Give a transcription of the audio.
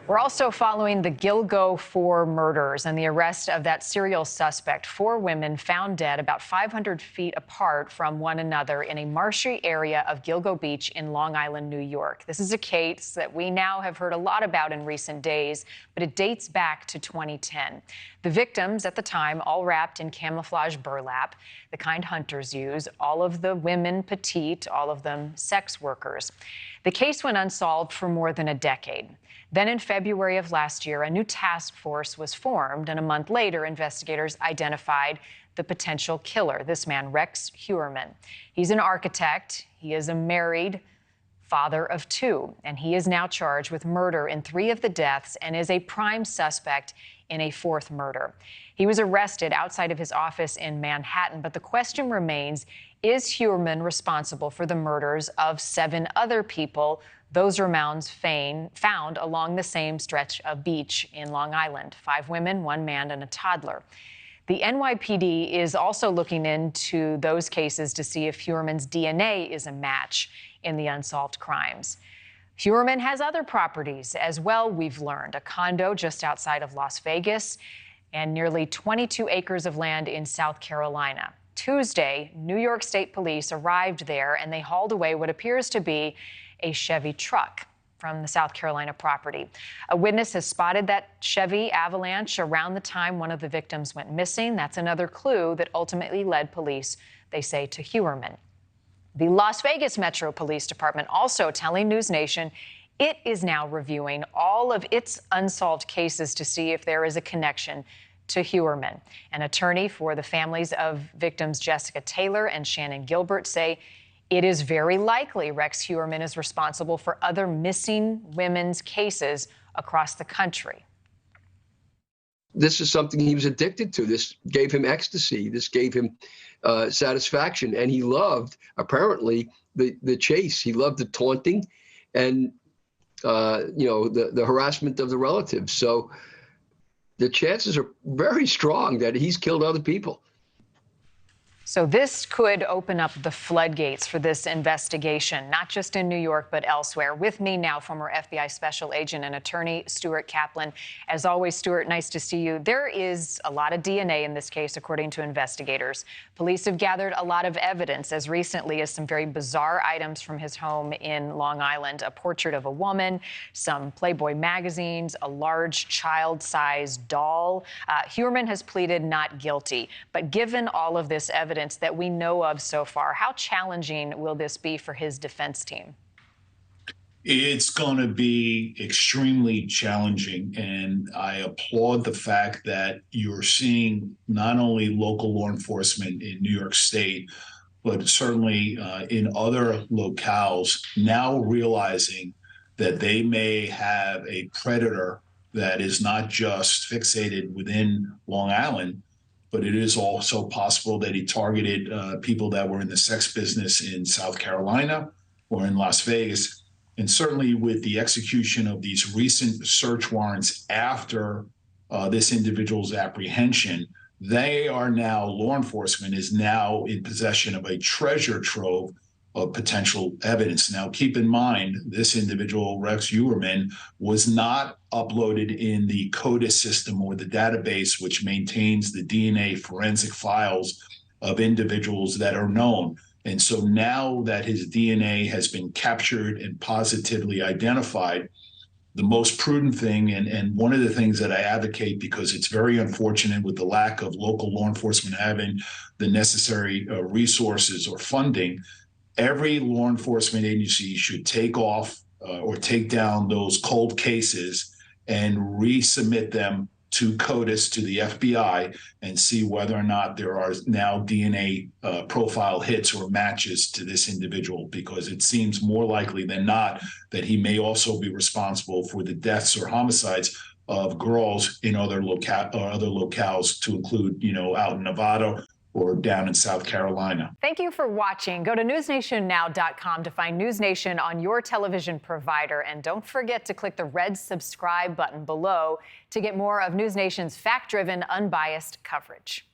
We're also following the Gilgo 4 murders and the arrest of that serial suspect. 4 women found dead about 500 feet apart from one another in a marshy area of Gilgo Beach in Long Island, New York. This is a case that we now have heard a lot about in recent days, but it dates back to 2010. The victims at the time all wrapped in camouflage burlap, the kind hunters use, all of the women petite, all of them sex workers. The case went unsolved for more than a decade. Then in February of last year, a new task force was formed, and a month later, investigators identified the potential killer, this man, Rex Heuermann. He's an architect. He is a married father of 2, and he is now charged with murder in 3 of the deaths and is a prime suspect in a 4th murder. He was arrested outside of his office in Manhattan, but the question remains, is Heuermann responsible for the murders of 7 other people? Those remains found along the same stretch of beach in Long Island. 5 women, 1 man, and a toddler. The NYPD is also looking into those cases to see if Heuermann's DNA is a match in the unsolved crimes. Heuermann has other properties as well, we've learned. A condo just outside of Las Vegas and nearly 22 acres of land in South Carolina. Tuesday, New York State Police arrived there and they hauled away what appears to be a Chevy truck from the South Carolina property. A witness has spotted that Chevy Avalanche around the time one of the victims went missing. That's another clue that ultimately led police, they say, to Heuermann. The Las Vegas Metro Police Department also telling NewsNation it is now reviewing all of its unsolved cases to see if there is a connection to Heuermann. An attorney for the families of victims Jessica Taylor and Shannon Gilbert say it is very likely Rex Heuermann is responsible for other missing women's cases across the country. This is something he was addicted to. This gave him ecstasy. This gave him satisfaction. And he loved, apparently, the chase. He loved the taunting and, the harassment of the relatives. So the chances are very strong that he's killed other people. So this could open up the floodgates for this investigation, not just in New York, but elsewhere. With me now, former FBI special agent and attorney Stuart Kaplan. As always, Stuart, nice to see you. There is a lot of DNA in this case, according to investigators. Police have gathered a lot of evidence as recently as some very bizarre items from his home in Long Island, a portrait of a woman, some Playboy magazines, a large child-sized doll. Heuermann has pleaded not guilty, but given all of this evidence that we know of so far, how challenging will this be for his defense team? It's going to be extremely challenging, and I applaud the fact that you're seeing not only local law enforcement in New York State, but certainly in other locales now realizing that they may have a predator that is not just fixated within Long Island, but it is also possible that he targeted people that were in the sex business in South Carolina or in Las Vegas. And certainly with the execution of these recent search warrants after this individual's apprehension, law enforcement is now in possession of a treasure trove of potential evidence. Now, keep in mind, this individual, Rex Heuermann, was not uploaded in the CODIS system or the database, which maintains the DNA forensic files of individuals that are known. And so now that his DNA has been captured and positively identified, the most prudent thing, and one of the things that I advocate, because it's very unfortunate with the lack of local law enforcement having the necessary resources or funding, every law enforcement agency should take off or take down those cold cases and resubmit them to CODIS, to the FBI, and see whether or not there are now DNA profile hits or matches to this individual, because it seems more likely than not that he may also be responsible for the deaths or homicides of girls in other locales, to include, out in Nevada or down in South Carolina. Thank you for watching. Go to newsnationnow.com to find NewsNation on your television provider. And don't forget to click the red subscribe button below to get more of NewsNation's fact-driven, unbiased coverage.